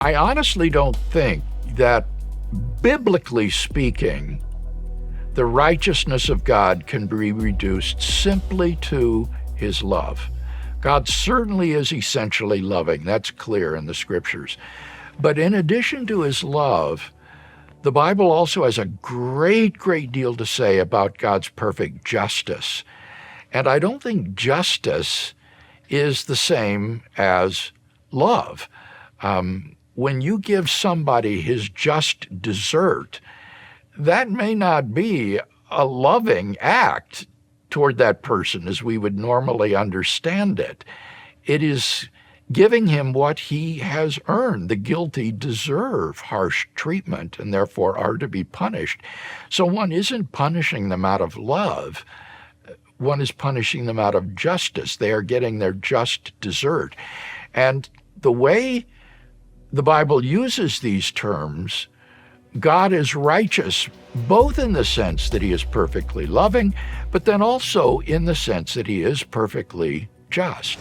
I honestly don't think that, biblically speaking, the righteousness of God can be reduced simply to his love. God certainly is essentially loving. That's clear in the scriptures. But in addition to his love, the Bible also has a great deal to say about God's perfect justice. And I don't think justice is the same as love. When you give somebody his just desert, that may not be a loving act toward that person as we would normally understand it. It is giving him what he has earned. The guilty deserve harsh treatment and therefore are to be punished. So one isn't punishing them out of love. One is punishing them out of justice. They are getting their just desert. And the way the Bible uses these terms, God is righteous, both in the sense that he is perfectly loving, but then also in the sense that he is perfectly just.